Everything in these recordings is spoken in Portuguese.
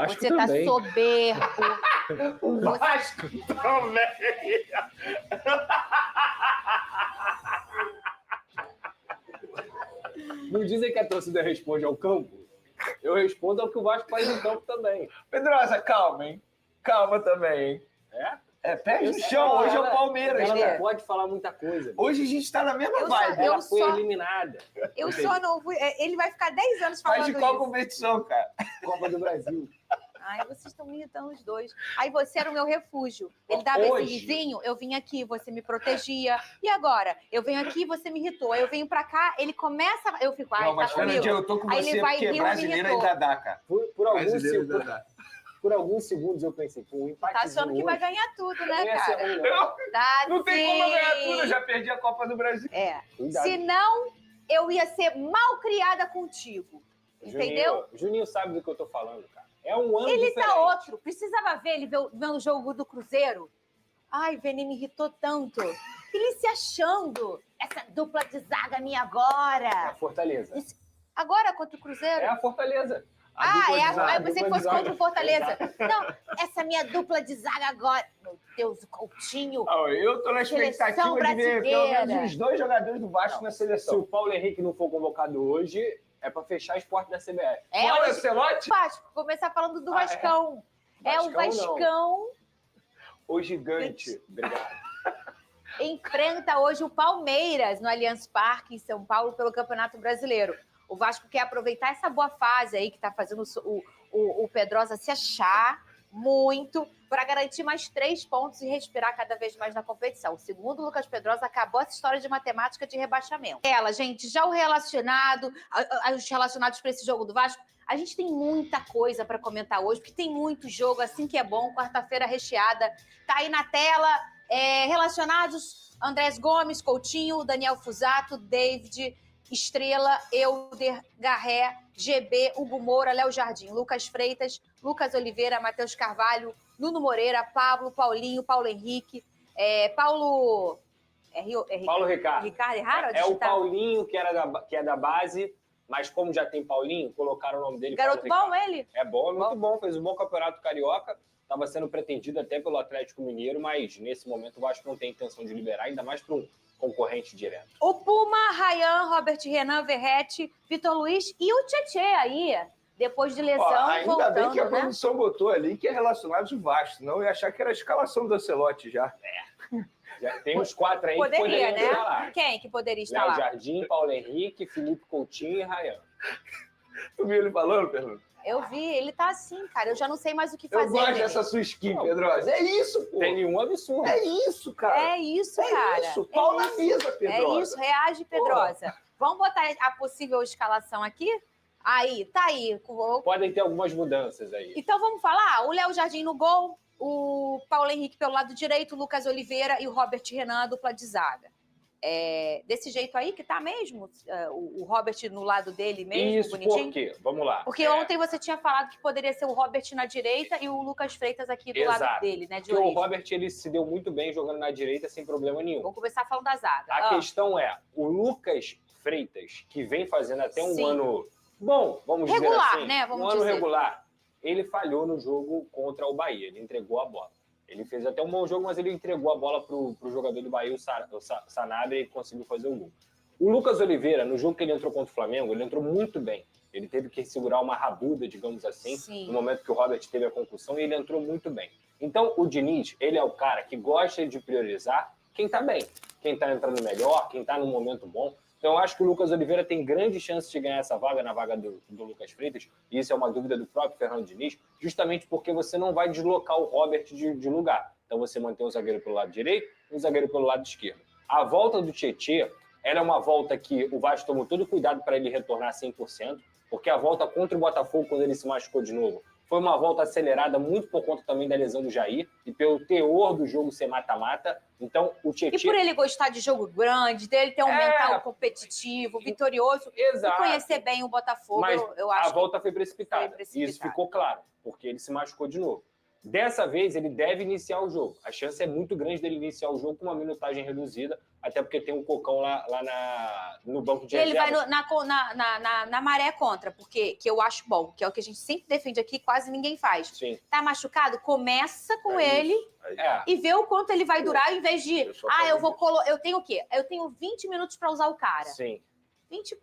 Vasco Você também. tá soberbo. O Vasco também. Não dizem que a torcida responde ao campo? Eu respondo ao que o Vasco faz em campo também. Pedrosa, calma, hein? Calma também, hein? Pé no chão, hoje é o Palmeiras, Ela cara. não pode falar muita coisa. Hoje a gente tá na mesma vibe. Ela foi eliminada. Eu só não fui. Ele vai ficar 10 anos falando Mas de isso. qual competição, cara? Copa do Brasil. Ai, vocês estão me irritando os dois. Aí você era o meu refúgio. Ele dava esse risinho, eu vim aqui, você me protegia. E agora? Eu venho aqui, você me irritou. Aí eu venho pra cá, ele começa... Eu fico, ai, Não, mas tá comigo. Fernandinho, eu tô com Aí você ele vai porque rir, brasileiro me irritou. ainda dá, cara. Por alguns segundos eu pensei, pô, um empate. Tá achando que vai ganhar tudo, né, cara? Não tem como eu ganhar tudo, eu já perdi a Copa do Brasil. Cuidado. Senão, eu ia ser mal criada contigo. Entendeu? Juninho sabe do que eu tô falando, cara. É um ano Ele diferente. tá outro. Precisava ver ele vendo o jogo do Cruzeiro. Ai, Veni me irritou tanto. Ele se achando. Essa dupla de zaga minha É agora. a Fortaleza. Agora contra o Cruzeiro? É a Fortaleza. Eu pensei que fosse contra o Fortaleza. Não, essa minha dupla de zaga agora. Meu Deus, o Coutinho. Eu tô na expectativa de ver pelo menos os 2 jogadores do Vasco na seleção. Se o Paulo Henrique não for convocado hoje, é pra fechar Esporte da CBF. Olha, hoje, Ancelotti? Vasco, começar falando do Vascão. O Vascão. O gigante. Obrigado. Enfrenta hoje o Palmeiras no Allianz Parque, em São Paulo, pelo Campeonato Brasileiro. O Vasco quer aproveitar essa boa fase aí que está fazendo o Pedrosa se achar muito para garantir mais 3 pontos e respirar cada vez mais na competição. Segundo o Lucas Pedrosa, acabou essa história de matemática de rebaixamento. Gente, já os relacionados para esse jogo do Vasco, a gente tem muita coisa para comentar hoje, porque tem muito jogo, assim que é bom, quarta-feira recheada. Tá aí na tela, relacionados, Andrés Gomes, Coutinho, Daniel Fusato, David... Estrela, Euder, Garré, GB, Hugo Moura, Léo Jardim, Lucas Freitas, Lucas Oliveira, Matheus Carvalho, Nuno Moreira, Pablo, Paulinho, Paulo Henrique, Paulo Ricardo. Ricardo, é raro? É o Paulinho, que é da base, mas como já tem Paulinho, colocaram o nome dele. Garoto bom, ele? É bom, muito bom. Fez um bom campeonato carioca. Estava sendo pretendido até pelo Atlético Mineiro, mas nesse momento o Vasco não tem intenção de liberar, ainda mais para um concorrente direto. O Puma, Rayan, Robert Renan, Verrete, Vitor Luiz e o Tietê aí, depois de lesão, ainda voltando, bem que a né? produção botou ali que é relacionado ao Vasco, senão eu ia achar que era a escalação do Ancelotti já. Já tem uns 4 aí Poderia, que poderiam né? estar lá. Quem que poderia estar Léo lá? Jardim, Paulo Henrique, Felipe Coutinho e Rayan. Tu viu ele falando, Fernando? Eu vi, ele tá assim, cara. Eu já não sei mais o que fazer. Eu gosto Nenê. dessa sua skin, Pedrosa. É isso, pô. Tem nenhum absurdo. É isso, cara. É isso, cara. É isso. Pau na mesa, Pedrosa. É isso, reage, Pedrosa. Vamos botar a possível escalação aqui? Aí, tá aí. Podem ter algumas mudanças aí. Então vamos falar? O Léo Jardim no gol, o Paulo Henrique pelo lado direito, o Lucas Oliveira e o Robert Renan, a dupla de zaga. Desse jeito aí que tá mesmo? O Robert no lado dele mesmo, Isso, bonitinho? por quê? Vamos lá. Porque ontem você tinha falado que poderia ser o Robert na direita e o Lucas Freitas aqui do lado dele, né? De Porque o origem. Robert ele se deu muito bem jogando na direita sem problema nenhum. Vamos começar falando da zaga. A questão é, o Lucas Freitas, que vem fazendo até um ano bom, vamos dizer assim, né? Vamos um ano dizer. regular, ele falhou no jogo contra o Bahia, ele entregou a bola. Ele fez até um bom jogo, mas ele entregou a bola pro jogador do Bahia, o Sanabria, e conseguiu fazer o gol. O Lucas Oliveira, no jogo que ele entrou contra o Flamengo, ele entrou muito bem. Ele teve que segurar uma rabuda, digamos assim, no momento que o Robert teve a concussão, e ele entrou muito bem. Então, o Diniz, ele é o cara que gosta de priorizar quem tá bem, quem tá entrando melhor, quem tá num momento bom. Então, eu acho que o Lucas Oliveira tem grande chance de ganhar essa vaga na vaga do Lucas Freitas, e isso é uma dúvida do próprio Fernando Diniz, justamente porque você não vai deslocar o Robert de lugar. Então, você mantém o zagueiro pelo lado direito e o zagueiro pelo lado esquerdo. A volta do Tietê era uma volta que o Vasco tomou todo cuidado para ele retornar 100%, porque a volta contra o Botafogo, quando ele se machucou de novo, foi uma volta acelerada, muito por conta também da lesão do Jair e pelo teor do jogo ser mata-mata. Então, o Tietê... E por ele gostar de jogo grande, dele ter um mental competitivo, vitorioso, exato, e conhecer bem o Botafogo, mas eu acho a volta foi precipitada. foi precipitada. E isso ficou claro, porque ele se machucou de novo. Dessa vez, ele deve iniciar o jogo. A chance é muito grande dele iniciar o jogo com uma minutagem reduzida, até porque tem um Cocão lá no banco de reservas. Ele vai na maré contra, porque que eu acho bom, que é o que a gente sempre defende aqui, quase ninguém faz. Sim. Tá machucado? Começa com ele e vê o quanto ele vai durar, em vez de, eu tenho o quê? Eu tenho 20 minutos para usar o cara. Sim. 20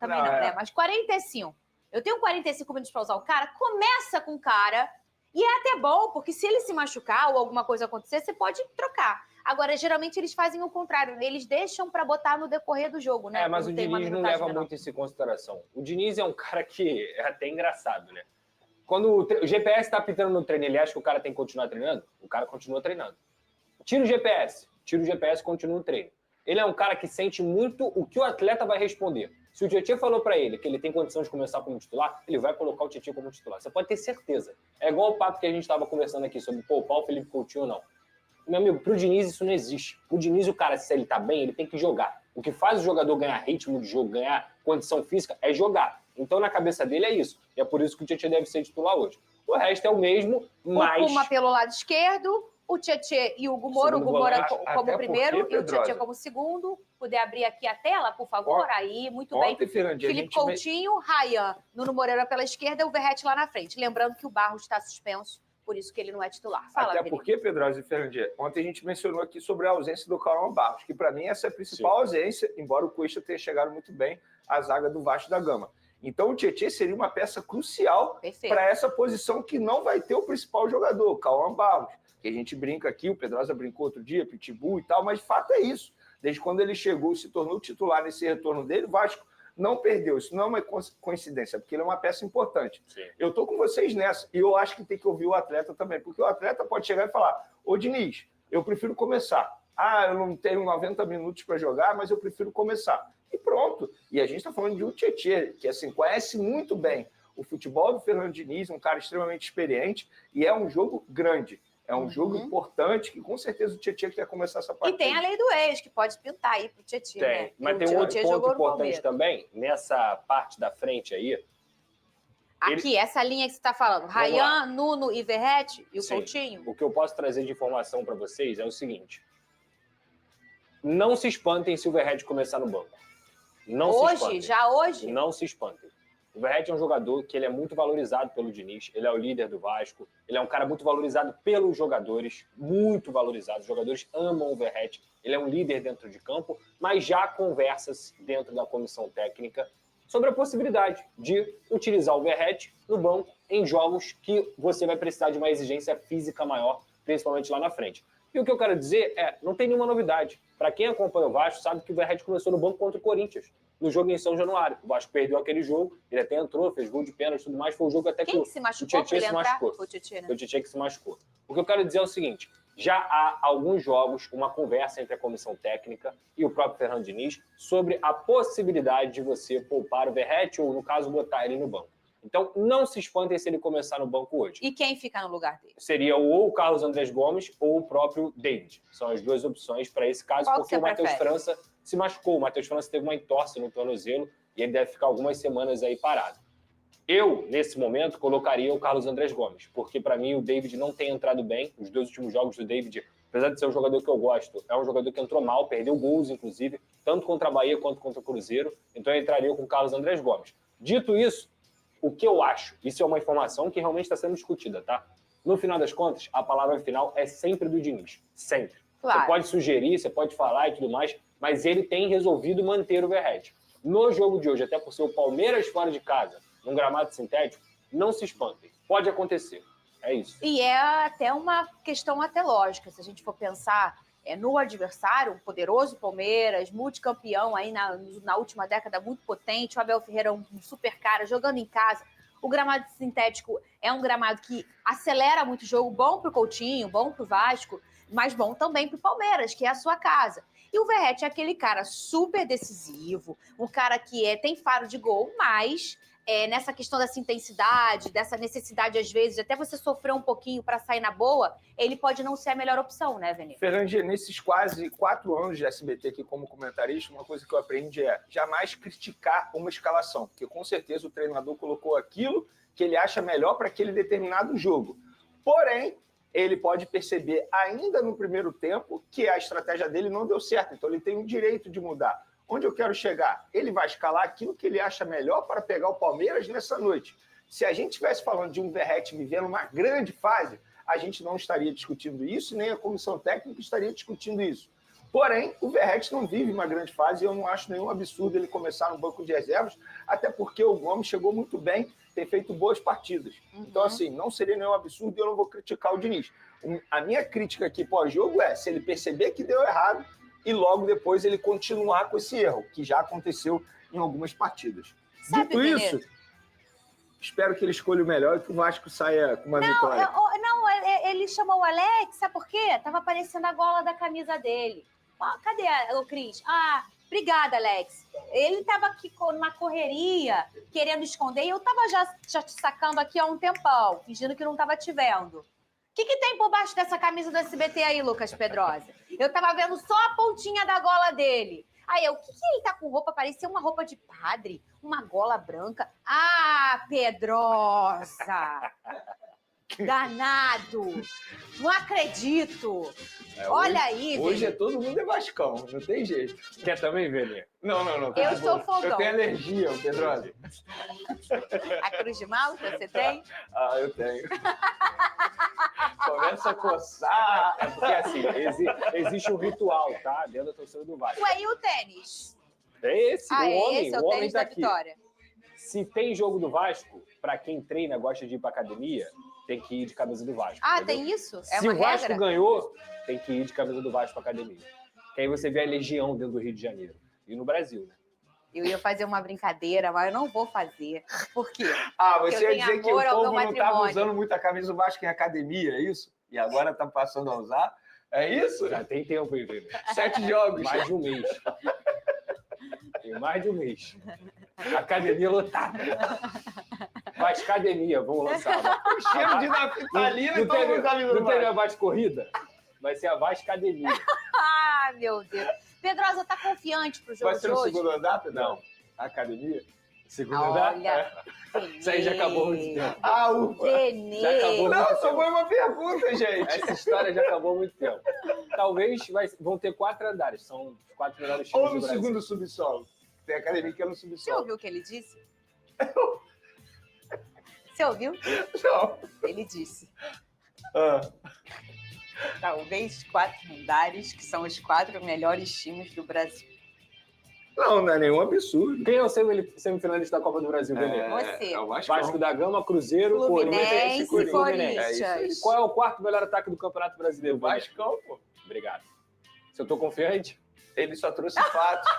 também não, né? Mas 45. Eu tenho 45 minutos para usar o cara, começa com o cara. E é até bom, porque se ele se machucar ou alguma coisa acontecer, você pode trocar. Agora, geralmente, eles fazem o contrário. Eles deixam para botar no decorrer do jogo, né? Mas o Diniz não leva muito isso em consideração. O Diniz é um cara que é até engraçado, né? Quando o GPS está apitando no treino, ele acha que o cara tem que continuar treinando? O cara continua treinando. Tira o GPS e continua no treino. Ele é um cara que sente muito o que o atleta vai responder. Se o Tietchan falou para ele que ele tem condição de começar como titular, ele vai colocar o Tietchan como titular. Você pode ter certeza. É igual o papo que a gente estava conversando aqui sobre poupar o Felipe Coutinho ou não. Meu amigo, pro Diniz isso não existe. O Diniz, o cara, se ele tá bem, ele tem que jogar. O que faz o jogador ganhar ritmo de jogo, ganhar condição física, é jogar. Então, na cabeça dele, é isso. E é por isso que o Tietchan deve ser titular hoje. O resto é o mesmo, mas... O Puma pelo lado esquerdo, o Tietchan e o Hugo Moura. O Hugo Moura como primeiro e o Tietchan como segundo. Puder abrir aqui a tela, por favor? Aí, muito bem. Felipe Coutinho, Ryan, Nuno Moreira pela esquerda e o Verratti lá na frente. Lembrando que o Barros está suspenso, por isso que ele não é titular. Fala, até porque, Pedrosa e Fernandinha, ontem a gente mencionou aqui sobre a ausência do Cauã Barros, que para mim essa é a principal ausência, embora o Cuesta tenha chegado muito bem à zaga do Vasco da Gama. Então o Tietchan seria uma peça crucial para essa posição que não vai ter o principal jogador, o Cauã Barros. Que a gente brinca aqui, o Pedrosa brincou outro dia, Pitbull e tal, mas de fato é isso. Desde quando ele chegou, se tornou titular nesse retorno dele, o Vasco não perdeu. Isso não é uma coincidência, porque ele é uma peça importante. Sim. Eu estou com vocês nessa, e eu acho que tem que ouvir o atleta também, porque o atleta pode chegar e falar, ô Diniz, eu prefiro começar. Eu não tenho 90 minutos para jogar, mas eu prefiro começar. E pronto. E a gente está falando de um Tietchan, que assim, conhece muito bem o futebol do Fernando Diniz, um cara extremamente experiente, e é um jogo grande. É um jogo importante que, com certeza, o Tietchan quer começar essa partida. E tem a lei do ex, que pode pintar aí pro Tietchan, né? Mas tem um outro ponto importante também, nessa parte da frente aí. Aqui, essa linha que você está falando, Ryan, Nuno e Verratti e o Coutinho. O que eu posso trazer de informação para vocês é o seguinte. Não se espantem se o Verratti começar no banco. Já hoje? Não se espantem. O Verratti é um jogador que ele é muito valorizado pelo Diniz, ele é o líder do Vasco, ele é um cara muito valorizado pelos jogadores, muito valorizado. Os jogadores amam o Verratti, ele é um líder dentro de campo, mas já há conversas dentro da comissão técnica sobre a possibilidade de utilizar o Verratti no banco em jogos que você vai precisar de uma exigência física maior, principalmente lá na frente. E o que eu quero dizer não tem nenhuma novidade. Para quem acompanha o Vasco, sabe que o Verratti começou no banco contra o Corinthians, no jogo em São Januário. O Vasco perdeu aquele jogo, ele até entrou, fez gol de pênalti e tudo mais. Foi o jogo até que o Tietchan se machucou. Foi o Tietchan que se machucou. O que eu quero dizer é o seguinte, já há alguns jogos, uma conversa entre a comissão técnica e o próprio Fernando Diniz sobre a possibilidade de você poupar o Verratti ou, no caso, botar ele no banco. Então, não se espantem se ele começar no banco hoje. E quem fica no lugar dele? Seria ou o Carlos Andrés Gomes ou o próprio David. São as duas opções para esse caso, porque o Matheus França se machucou. O Matheus França teve uma entorse no tornozelo e ele deve ficar algumas semanas aí parado. Eu, nesse momento, colocaria o Carlos Andrés Gomes, porque para mim o David não tem entrado bem. Os dois últimos jogos do David, apesar de ser um jogador que eu gosto, é um jogador que entrou mal, perdeu gols, inclusive, tanto contra a Bahia quanto contra o Cruzeiro. Então eu entraria com o Carlos Andrés Gomes. Dito isso, o que eu acho, isso é uma informação que realmente está sendo discutida, tá? No final das contas, a palavra final é sempre do Diniz. Sempre. Claro. Você pode sugerir, você pode falar e tudo mais, mas ele tem resolvido manter o Verratti. No jogo de hoje, até por ser o Palmeiras fora de casa, num gramado sintético, não se espantem. Pode acontecer. É isso. E é até uma questão até lógica. Se a gente for pensar no adversário, um poderoso Palmeiras, multicampeão aí na última década, muito potente, o Abel Ferreira é um super cara, jogando em casa. O gramado sintético é um gramado que acelera muito o jogo, bom para o Coutinho, bom para o Vasco, mas bom também para o Palmeiras, que é a sua casa. E o Verratti é aquele cara super decisivo, um cara que tem faro de gol, mas nessa questão dessa intensidade, dessa necessidade, às vezes, até você sofrer um pouquinho para sair na boa, ele pode não ser a melhor opção, né, Vene? Fernandinha, nesses quase 4 anos de SBT aqui como comentarista, uma coisa que eu aprendi é jamais criticar uma escalação, porque com certeza o treinador colocou aquilo que ele acha melhor para aquele determinado jogo. Porém, ele pode perceber ainda no primeiro tempo que a estratégia dele não deu certo. Então, ele tem o direito de mudar. Onde eu quero chegar? Ele vai escalar aquilo que ele acha melhor para pegar o Palmeiras nessa noite. Se a gente estivesse falando de um Verratti vivendo uma grande fase, a gente não estaria discutindo isso, nem a comissão técnica estaria discutindo isso. Porém, o Verratti não vive uma grande fase e eu não acho nenhum absurdo ele começar no banco de reservas, até porque o Gomes chegou muito bem, tem feito boas partidas. Então, assim, não seria nenhum absurdo e eu não vou criticar o Diniz. A minha crítica aqui pós-jogo é se ele perceber que deu errado e logo depois ele continuar com esse erro, que já aconteceu em algumas partidas. Dito isso, espero que ele escolha o melhor e que o Vasco saia com uma vitória. Ele chamou o Alex, sabe por quê? Tava aparecendo a gola da camisa dele. Cadê o Cris? Obrigada, Alex. Ele tava aqui numa correria, querendo esconder, e eu tava já te sacando aqui há um tempão, fingindo que não tava te vendo. O que tem por baixo dessa camisa do SBT aí, Lucas Pedrosa? Eu tava vendo só a pontinha da gola dele. Aí o que ele tá com roupa? Parecia uma roupa de padre, uma gola branca. Pedrosa! Danado! Não acredito! Olha aí, hoje todo mundo é vascão, não tem jeito. Quer também, Velê? Não. Eu sou fogão. Eu tenho alergia, Pedrosa. A cruz de malta você tem? Eu tenho. Começa a coçar. É porque, assim, existe um ritual, tá? Dentro da torcida do Vasco. Ué, e o tênis? É esse, esse é o o homem tênis tá da aqui. vitória. Se tem jogo do Vasco, pra quem treina, gosta de ir pra academia, tem que ir de camisa do Vasco. Entendeu? Tem isso? É Se uma o Vasco regra? ganhou, tem que ir de camisa do Vasco pra academia. Que aí você vê a legião dentro do Rio de Janeiro. E no Brasil, né? Eu ia fazer uma brincadeira, mas eu não vou fazer. Por quê? Você ia dizer que o povo não estava matrimônio. usando muito a camisa do Vasco em academia, é isso? E agora está passando a usar? É isso? Já tem tempo aí, Velê. 7 jogos. Mais de um mês. Tem mais de um mês. Academia lotada. Vascademia, vamos lançar. O cheiro de naftalina e todo mundo camisa do Não teve a Vasco. Vasco Corrida? Vai ser a Vascademia. Meu Deus. Pedrosa, tá confiante pro jogo Vai ser de no hoje? segundo andar, Pedro? Não. Academia? Segundo andar? Olha, Isso aí já acabou muito tempo. Ufa. Venê. Já acabou. Não, só foi uma pergunta, gente. Essa história já acabou há muito tempo. Talvez vão ter 4 andares. São os 4 melhores times Ou no do Brasil. segundo subsolo. Tem academia que é no Você subsolo. ouviu o que ele disse? Você ouviu? Não. Ele disse. Ah. Talvez 4 andares, que são os 4 melhores times do Brasil. Não é nenhum absurdo. Quem é o semifinalista da Copa do Brasil, Benê? Você. É o Vasco. Vasco da Gama, Cruzeiro, Fluminense, Corinthians. Corinthians. Qual é o 4º melhor ataque do Campeonato Brasileiro, Benê? Vascão, pô. Obrigado. Se eu tô confiante? Ele só trouxe fatos.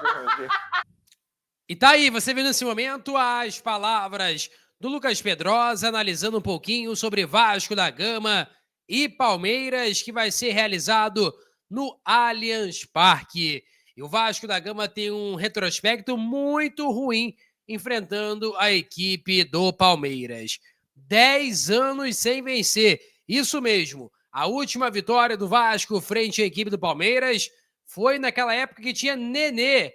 E tá aí, você vê nesse momento as palavras do Lucas Pedrosa analisando um pouquinho sobre Vasco da Gama e Palmeiras, que vai ser realizado no Allianz Parque. E o Vasco da Gama tem um retrospecto muito ruim enfrentando a equipe do Palmeiras. 10 anos sem vencer. Isso mesmo, a última vitória do Vasco frente à equipe do Palmeiras foi naquela época que tinha Nenê.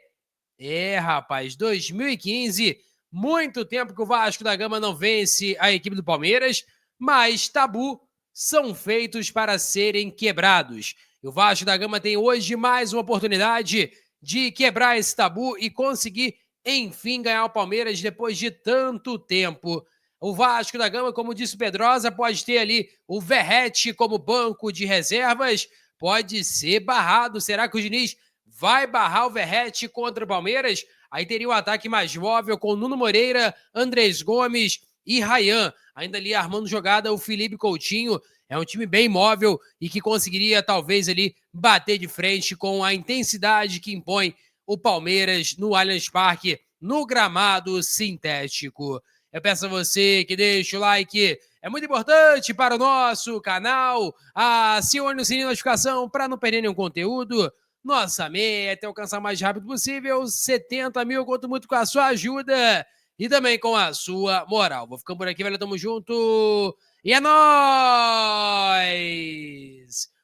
Rapaz, 2015, muito tempo que o Vasco da Gama não vence a equipe do Palmeiras, mas tabu são feitos para serem quebrados. E o Vasco da Gama tem hoje mais uma oportunidade de quebrar esse tabu e conseguir, enfim, ganhar o Palmeiras depois de tanto tempo. O Vasco da Gama, como disse o Pedrosa, pode ter ali o Verratti como banco de reservas, pode ser barrado. Será que o Diniz vai barrar o Verratti contra o Palmeiras? Aí teria um ataque mais móvel com Nuno Moreira, Andrés Gomes e Ryan. Ainda ali armando jogada o Felipe Coutinho. É um time bem móvel e que conseguiria talvez ali bater de frente com a intensidade que impõe o Palmeiras no Allianz Parque, no gramado sintético. Eu peço a você que deixe o like, é muito importante para o nosso canal. Acione o sininho de notificação para não perder nenhum conteúdo. Nossa meta é alcançar o mais rápido possível 70 mil, conto muito com a sua ajuda e também com a sua moral. Vou ficando por aqui, velho, tamo junto e é nóis!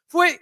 Fui!